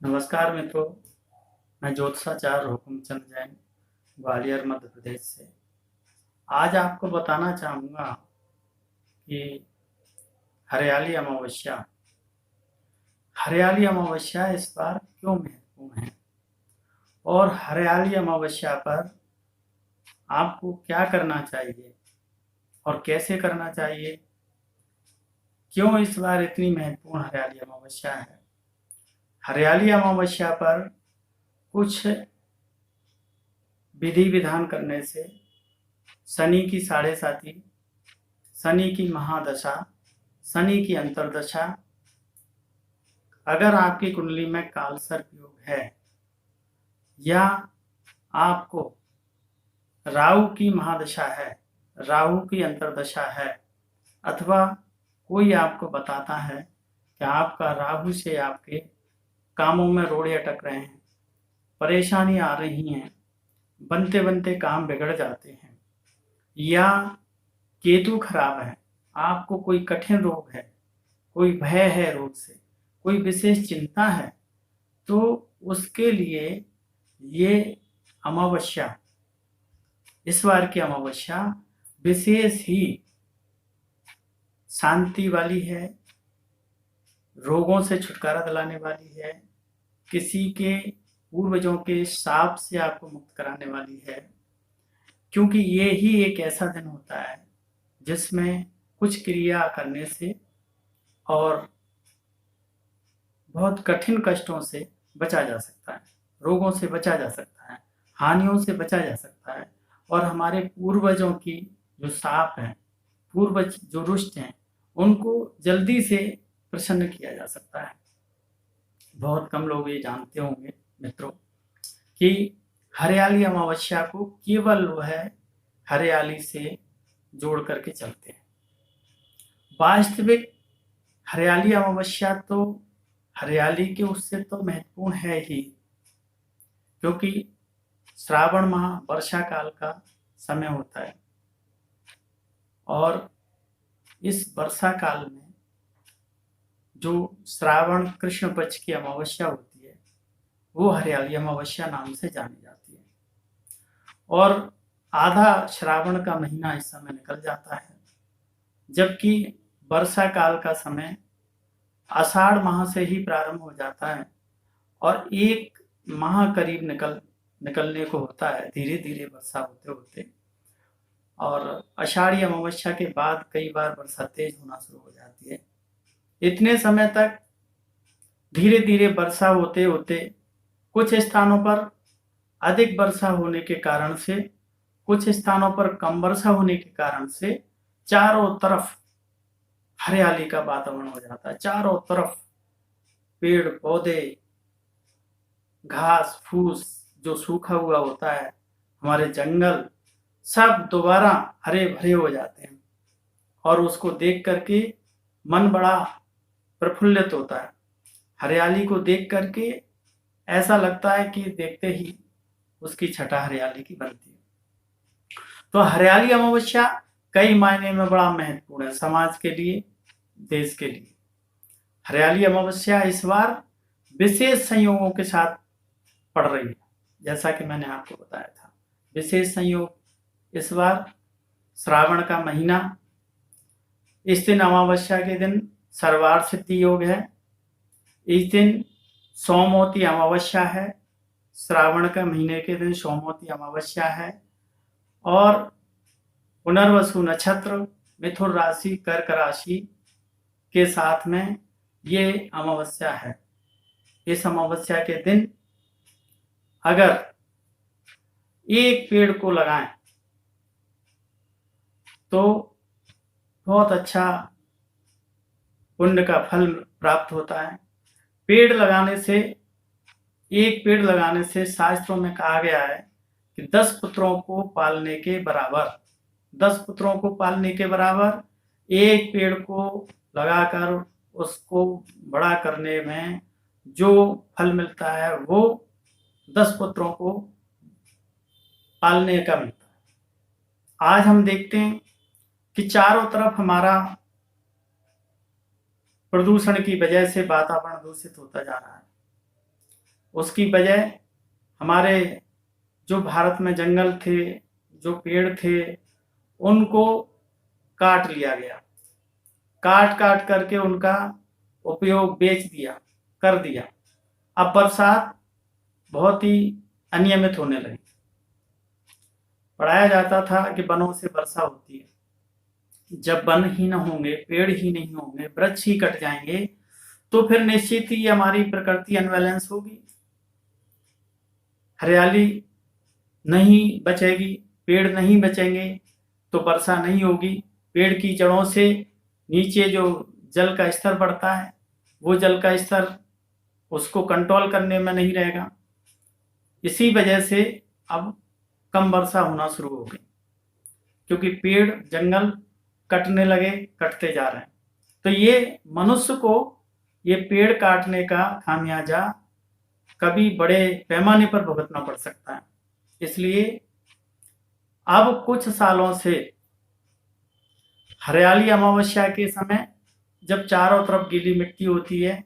नमस्कार मित्रों, मैं ज्योतिषाचार्य हुकुमचंद जैन ग्वालियर मध्य प्रदेश से। आज आपको बताना चाहूँगा कि हरियाली अमावस्या इस बार क्यों महत्वपूर्ण है और हरियाली अमावस्या पर आपको क्या करना चाहिए और कैसे करना चाहिए। क्यों इस बार इतनी महत्वपूर्ण हरियाली अमावस्या है। हरियाली अमावस्या पर कुछ विधि विधान करने से शनि की साढ़े साती, शनि की महादशा, शनि की अंतर्दशा, अगर आपकी कुंडली में काल सर्प योग है या आपको राहु की महादशा है, राहु की अंतर्दशा है, अथवा कोई आपको बताता है कि आपका राहु से आपके कामों में रोड़े अटक रहे हैं, परेशानी आ रही हैं, बनते बनते काम बिगड़ जाते हैं, या केतु खराब है, आपको कोई कठिन रोग है, कोई भय है रोग से, कोई विशेष चिंता है, तो उसके लिए ये अमावस्या, इस बार की अमावस्या विशेष ही शांति वाली है, रोगों से छुटकारा दिलाने वाली है, किसी के पूर्वजों के शाप से आपको मुक्त कराने वाली है। क्योंकि ये ही एक ऐसा दिन होता है जिसमें कुछ क्रिया करने से और बहुत कठिन कष्टों से बचा जा सकता है, रोगों से बचा जा सकता है, हानियों से बचा जा सकता है, और हमारे पूर्वजों की जो शाप हैं, पूर्वज जो रुष्ट हैं, उनको जल्दी से प्रसन्न किया जा सकता है। बहुत कम लोग ये जानते होंगे मित्रों कि हरियाली अमावस्या को केवल वह हरियाली से जोड़ करके चलते हैं। वास्तविक हरियाली अमावस्या तो हरियाली के उससे तो महत्वपूर्ण है ही, क्योंकि श्रावण माह वर्षा काल का समय होता है और इस वर्षा काल में जो श्रावण कृष्ण पक्ष की अमावस्या होती है वो हरियाली अमावस्या नाम से जानी जाती है। और आधा श्रावण का महीना इस समय निकल जाता है, जबकि वर्षा काल का समय आषाढ़ माह से ही प्रारंभ हो जाता है और एक माह करीब निकलने को होता है, धीरे धीरे वर्षा होते होते। और आषाढ़ी अमावस्या के बाद कई बार वर्षा तेज होना शुरू हो जाती है। इतने समय तक धीरे धीरे वर्षा होते होते कुछ स्थानों पर अधिक वर्षा होने के कारण से, कुछ स्थानों पर कम वर्षा होने के कारण से चारों तरफ हरियाली का वातावरण हो जाता है। चारों तरफ पेड़ पौधे, घास फूस जो सूखा हुआ होता है, हमारे जंगल सब दोबारा हरे भरे हो जाते हैं और उसको देख करके मन बड़ा प्रफुल्लित होता है। हरियाली को देख करके ऐसा लगता है कि देखते ही उसकी छटा हरियाली की बनती है। तो हरियाली अमावस्या कई मायने में बड़ा महत्वपूर्ण है समाज के लिए, देश के लिए। हरियाली अमावस्या इस बार विशेष संयोगों के साथ पड़ रही है, जैसा कि मैंने आपको बताया था। विशेष संयोग इस बार श्रावण का महीना, इस दिन अमावस्या के दिन सर्वार्थ सिद्धि योग है। इस दिन सोमवती अमावस्या है, श्रावण के महीने के दिन सोमवती अमावस्या है। और पुनर्वसु नक्षत्र, मिथुन राशि, कर्क राशि के साथ में ये अमावस्या है। इस अमावस्या के दिन अगर एक पेड़ को लगाएं तो बहुत अच्छा पुण्य का फल प्राप्त होता है। पेड़ लगाने से, एक पेड़ लगाने से शास्त्रों में कहा गया है कि 10 पुत्रों को पालने के बराबर, 10 पुत्रों को पालने के बराबर एक पेड़ को लगाकर उसको बड़ा करने में जो फल मिलता है वो 10 पुत्रों को पालने का मिलता है। आज हम देखते हैं कि चारों तरफ हमारा प्रदूषण की वजह से वातावरण दूषित होता जा रहा है। उसकी वजह हमारे जो भारत में जंगल थे, जो पेड़ थे, उनको काट लिया गया। काट काट करके उनका उपयोग कर दिया। अब बरसात बहुत ही अनियमित होने लगी। पढ़ाया जाता था कि वनों से वर्षा होती है। जब वन ही न होंगे, पेड़ ही नहीं होंगे, वृक्ष ही कट जाएंगे, तो फिर निश्चित ही हमारी प्रकृति अनबैलेंस होगी, हरियाली नहीं बचेगी, पेड़ नहीं बचेंगे तो वर्षा नहीं होगी। पेड़ की जड़ों से नीचे जो जल का स्तर बढ़ता है, वो जल का स्तर उसको कंट्रोल करने में नहीं रहेगा। इसी वजह से अब कम वर्षा होना शुरू हो गई, क्योंकि पेड़ जंगल कटने लगे, कटते जा रहे हैं। तो ये मनुष्य को ये पेड़ काटने का खामियाजा कभी बड़े पैमाने पर भुगतना पड़ सकता है। इसलिए अब कुछ सालों से हरियाली अमावस्या के समय जब चारों तरफ गीली मिट्टी होती है,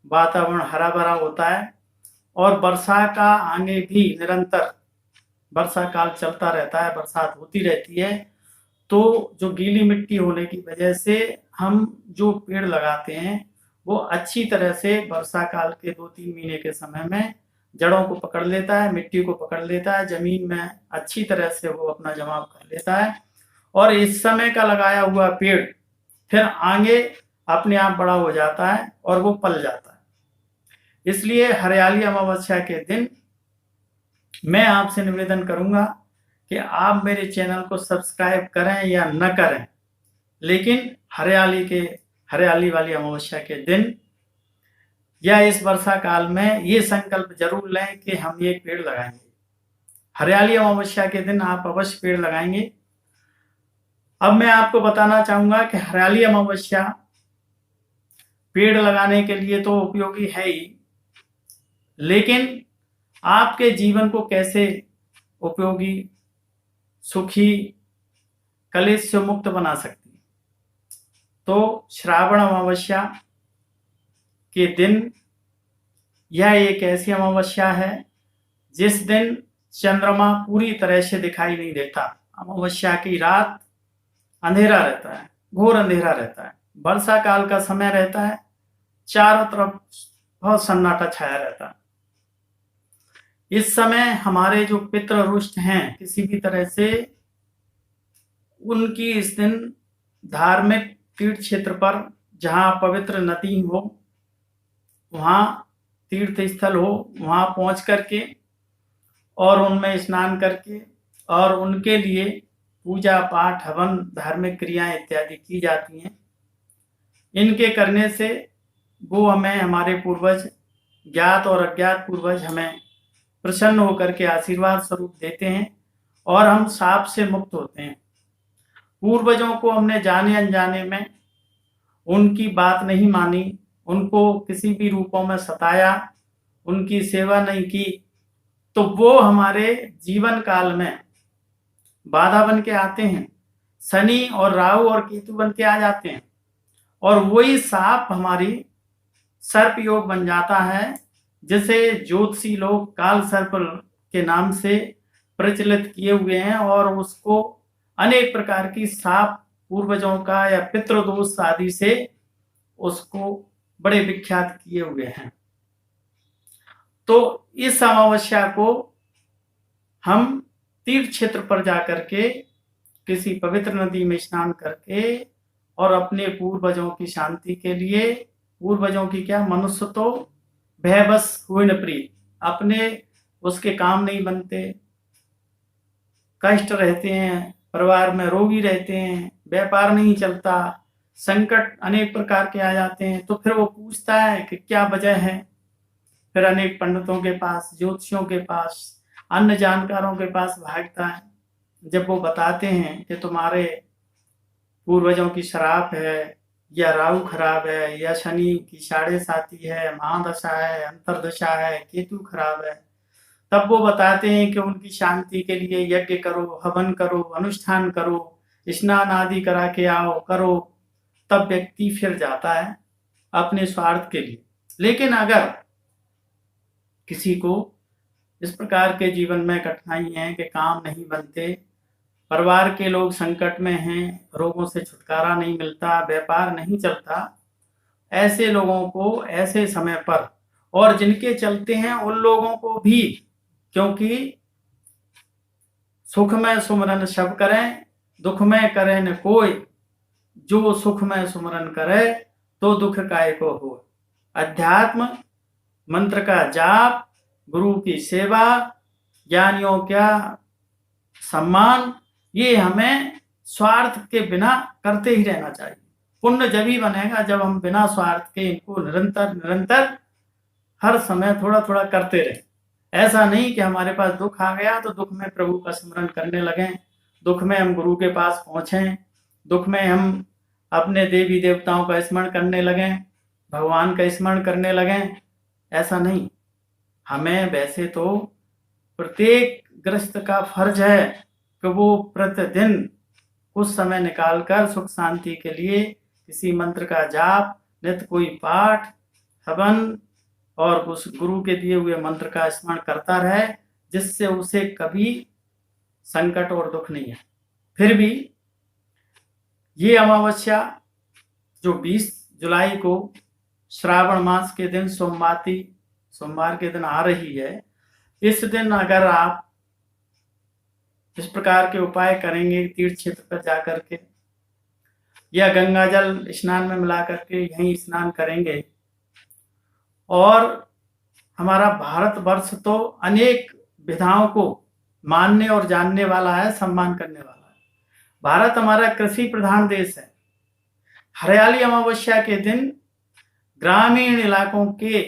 वातावरण हरा भरा होता है और वर्षा का आगे भी निरंतर वर्षा काल चलता रहता है, बरसात होती रहती है, तो जो गीली मिट्टी होने की वजह से हम जो पेड़ लगाते हैं वो अच्छी तरह से वर्षा काल के 2-3 महीने के समय में जड़ों को पकड़ लेता है, मिट्टी को पकड़ लेता है, जमीन में अच्छी तरह से वो अपना जमाव कर लेता है और इस समय का लगाया हुआ पेड़ फिर आगे अपने आप बड़ा हो जाता है और वो पल जाता है। इसलिए हरियाली अमावस्या के दिन मैं आपसे निवेदन करूंगा कि आप मेरे चैनल को सब्सक्राइब करें या न करें, लेकिन हरियाली वाली अमावस्या के दिन या इस वर्षा काल में ये संकल्प जरूर लें कि हम ये पेड़ लगाएंगे। हरियाली अमावस्या के दिन आप अवश्य पेड़ लगाएंगे। अब मैं आपको बताना चाहूंगा कि हरियाली अमावस्या पेड़ लगाने के लिए तो उपयोगी है ही, लेकिन आपके जीवन को कैसे उपयोगी, सुखी, कलेश से मुक्त बना सकती है। तो श्रावण अमावस्या के दिन यह एक ऐसी अमावस्या है जिस दिन चंद्रमा पूरी तरह से दिखाई नहीं देता। अमावस्या की रात अंधेरा रहता है, घोर अंधेरा रहता है, वर्षा काल का समय रहता है, चारों तरफ बहुत सन्नाटा छाया रहता है। इस समय हमारे जो पितृ रुष्ट हैं, किसी भी तरह से उनकी इस दिन धार्मिक तीर्थ क्षेत्र पर जहाँ पवित्र नदी हो, वहाँ तीर्थ स्थल हो, वहाँ पहुँच करके और उनमें स्नान करके और उनके लिए पूजा पाठ, हवन, धार्मिक क्रियाएं इत्यादि की जाती हैं। इनके करने से वो हमें, हमारे पूर्वज, ज्ञात और अज्ञात पूर्वज हमें प्रसन्न होकर के आशीर्वाद स्वरूप देते हैं और हम शाप से मुक्त होते हैं। पूर्वजों को हमने जाने अनजाने में उनकी बात नहीं मानी, उनको किसी भी रूपों में सताया, उनकी सेवा नहीं की, तो वो हमारे जीवन काल में बाधा बन के आते हैं। शनि और राहु और केतु बन के आ जाते हैं और वही साप हमारी सर्प योग बन जाता है, जिसे ज्योतिषी लोग काल सर्प के नाम से प्रचलित किए हुए हैं और उसको अनेक प्रकार की साप पूर्वजों का या पितृदोष आदि से उसको बड़े विख्यात किए हुए हैं। तो इस अमावस्या को हम तीर्थ क्षेत्र पर जाकर के किसी पवित्र नदी में स्नान करके और अपने पूर्वजों की शांति के लिए, पूर्वजों की क्या, मनुष्य तो भयबस हुए न प्रीत, अपने उसके काम नहीं बनते, कष्ट रहते हैं, परिवार में रोगी रहते हैं, व्यापार नहीं चलता, संकट अनेक प्रकार के आ जाते हैं, तो फिर वो पूछता है कि क्या वजह है। फिर अनेक पंडितों के पास, ज्योतिषियों के पास, अन्य जानकारों के पास भागता है। जब वो बताते हैं कि तुम्हारे पूर्वजों की शराप है, या राहु खराब है, या शनि की 7.5 है, महादशा है, अंतरदशा है, केतु खराब है, तब वो बताते हैं कि उनकी शांति के लिए यज्ञ करो, हवन करो, अनुष्ठान करो, स्नान आदि करा के आओ, करो। तब व्यक्ति फिर जाता है अपने स्वार्थ के लिए। लेकिन अगर किसी को इस प्रकार के जीवन में कठिनाई है कि काम नहीं बनते, परिवार के लोग संकट में हैं, रोगों से छुटकारा नहीं मिलता, व्यापार नहीं चलता, ऐसे लोगों को ऐसे समय पर, और जिनके चलते हैं उन लोगों को भी, क्योंकि सुख में सुमरन सब करें, दुख में करे न कोई, जो सुख में सुमरन करे तो दुख काय को हो। अध्यात्म, मंत्र का जाप, गुरु की सेवा, ज्ञानियों का सम्मान, ये हमें स्वार्थ के बिना करते ही रहना चाहिए। पुण्य जब ही बनेगा जब हम बिना स्वार्थ के इनको निरंतर हर समय थोड़ा थोड़ा करते रहे। ऐसा नहीं कि हमारे पास दुख आ गया तो दुख में प्रभु का स्मरण करने लगें, दुख में हम गुरु के पास पहुंचें, दुख में हम अपने देवी देवताओं का स्मरण करने लगें, भगवान का स्मरण करने लगें। ऐसा नहीं, हमें वैसे तो प्रत्येक गृहस्थ का फर्ज है कि वो प्रतिदिन कुछ समय निकालकर सुख शांति के लिए किसी मंत्र का जाप, नित्य कोई पाठ, हवन और उस गुरु के दिए हुए मंत्र का स्मरण करता रहे, जिससे उसे कभी संकट और दुख नहीं है। फिर भी ये अमावस्या जो 20 जुलाई को श्रावण मास के दिन सोमवार के दिन आ रही है, इस दिन अगर आप इस प्रकार के उपाय करेंगे, तीर्थ क्षेत्र पर जाकर के या गंगा जल स्नान में मिला करके यहीं स्नान करेंगे, और हमारा भारतवर्ष तो अनेक विधाओं को मानने और जानने वाला है, सम्मान करने वाला है। भारत हमारा कृषि प्रधान देश है। हरियाली अमावस्या के दिन ग्रामीण इलाकों के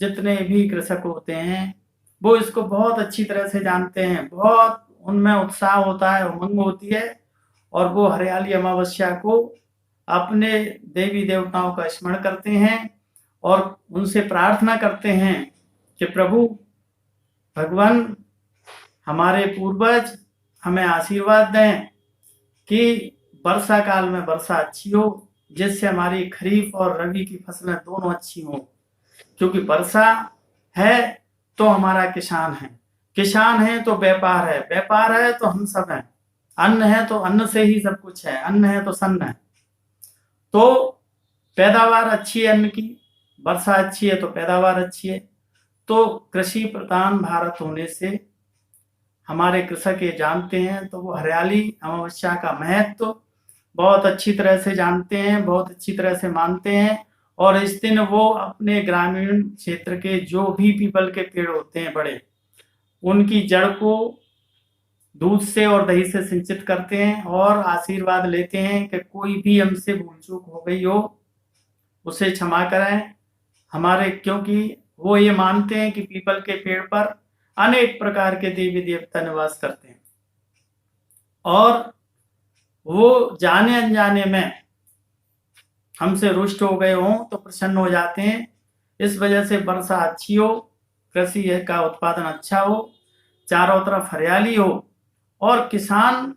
जितने भी कृषक होते हैं वो इसको बहुत अच्छी तरह से जानते हैं, बहुत उनमें उत्साह होता है, उमंग होती है, और वो हरियाली अमावस्या को अपने देवी देवताओं का स्मरण करते हैं और उनसे प्रार्थना करते हैं कि प्रभु भगवान हमारे पूर्वज हमें आशीर्वाद दें कि वर्षा काल में वर्षा अच्छी हो, जिससे हमारी खरीफ और रबी की फसलें दोनों अच्छी हों। क्योंकि वर्षा है तो हमारा किसान है, किसान है तो व्यापार है, व्यापार है तो हम सब हैं, अन्न है तो अन्न से ही सब कुछ है, अन्न है तो सन्न है। तो पैदावार अच्छी है अन्न की, वर्षा अच्छी है तो पैदावार अच्छी है। तो कृषि प्रधान भारत होने से हमारे कृषक ये जानते हैं, तो वो हरियाली अमावस्या का महत्व तो बहुत अच्छी तरह से जानते हैं, बहुत अच्छी तरह से मानते हैं, और इस दिन वो अपने ग्रामीण क्षेत्र के जो भी पीपल के पेड़ होते हैं बड़े, उनकी जड़ को दूध से और दही से सिंचित करते हैं और आशीर्वाद लेते हैं कि कोई भी हमसे भूल चूक हो गई हो उसे क्षमा करें हमारे, क्योंकि वो ये मानते हैं कि पीपल के पेड़ पर अनेक प्रकार के देवी देवता निवास करते हैं और वो जाने अनजाने में हमसे रुष्ट हो गए हों तो प्रसन्न हो जाते हैं। इस वजह से वर्षा अच्छी हो, कृषि का उत्पादन अच्छा हो, चारों तरफ हरियाली हो, और किसान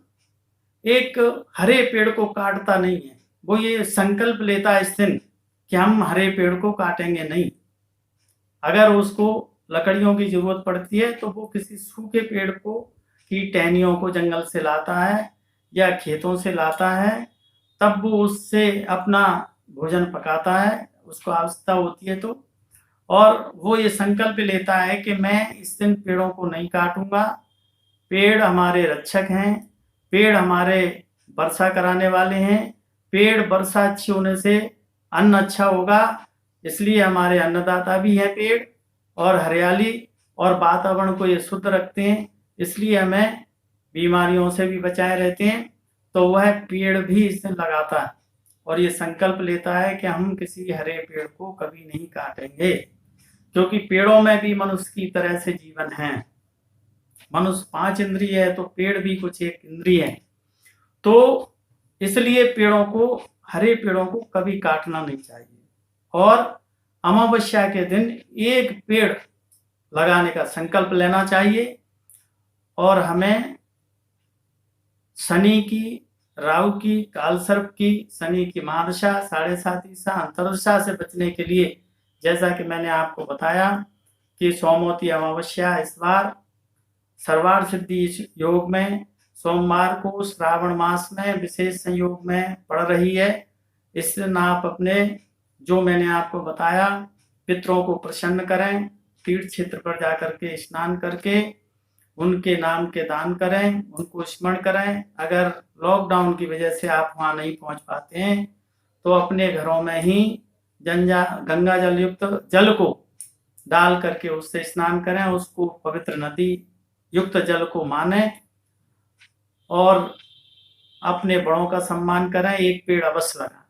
एक हरे पेड़ को काटता नहीं है। वो ये संकल्प लेता है इस दिन कि हम हरे पेड़ को काटेंगे नहीं। अगर उसको लकड़ियों की जरूरत पड़ती है तो वो किसी सूखे पेड़ को की टहनियों को जंगल से लाता है या खेतों से लाता है, तब वो उससे अपना भोजन पकाता है, उसको आवश्यकता होती है तो, और वो ये संकल्प लेता है कि मैं इस दिन पेड़ों को नहीं काटूंगा। पेड़ हमारे रक्षक हैं, पेड़ हमारे वर्षा कराने वाले हैं, पेड़ वर्षा अच्छी होने से अन्न अच्छा होगा, इसलिए हमारे अन्नदाता भी हैं पेड़, और हरियाली और वातावरण को ये शुद्ध रखते हैं, इसलिए हमें बीमारियों से भी बचाए रहते हैं। तो वह पेड़ भी इस दिन लगाता है और ये संकल्प लेता है कि हम किसी हरे पेड़ को कभी नहीं काटेंगे, क्योंकि पेड़ों में भी मनुष्य की तरह से जीवन है। मनुष्य 5 इंद्रिय है तो पेड़ भी कुछ एक इंद्रिय है, तो इसलिए पेड़ों को, हरे पेड़ों को कभी काटना नहीं चाहिए। और अमावस्या के दिन एक पेड़ लगाने का संकल्प लेना चाहिए, और हमें शनि की, राहु की, कालसर्प की, शनि की महादशा, 7.5 ईसा, अंतर्दशा से बचने के लिए, जैसा कि मैंने आपको बताया कि सोमवती अमावस्या इस बार सर्वार्थ सिद्धि योग में सोमवार को श्रावण मास में विशेष संयोग में पड़ रही है। इस दिन आप अपने जो मैंने आपको बताया पितरों को प्रसन्न करें, तीर्थ क्षेत्र पर जाकर के स्नान करके उनके नाम के दान करें, उनको स्मरण करें। अगर लॉकडाउन की वजह से आप वहाँ नहीं पहुँच पाते हैं तो अपने घरों में ही गंगा जल युक्त जल को डाल करके उससे स्नान करें, उसको पवित्र नदी युक्त जल को माने और अपने बड़ों का सम्मान करें, एक पेड़ अवश्य लगाएं।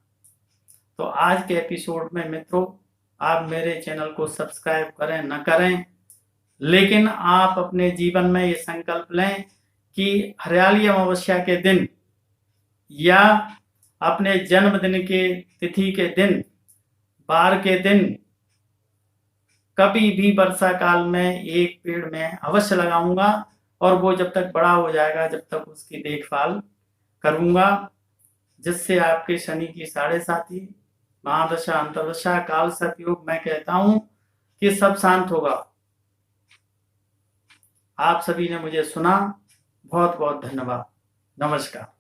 तो आज के एपिसोड में मित्रों, आप मेरे चैनल को सब्सक्राइब करें न करें, लेकिन आप अपने जीवन में ये संकल्प लें कि हरियाली अमावस्या के दिन या अपने जन्मदिन के तिथि के दिन, बार के दिन कभी भी वर्षा काल में एक पेड़ मैं अवश्य लगाऊंगा और वो जब तक बड़ा हो जाएगा जब तक उसकी देखभाल करूंगा, जिससे आपके शनि की 7.5 महादशा, अंतर्दशा, काल सर्पयोग मैं कहता हूं कि सब शांत होगा। आप सभी ने मुझे सुना, बहुत बहुत धन्यवाद। नमस्कार।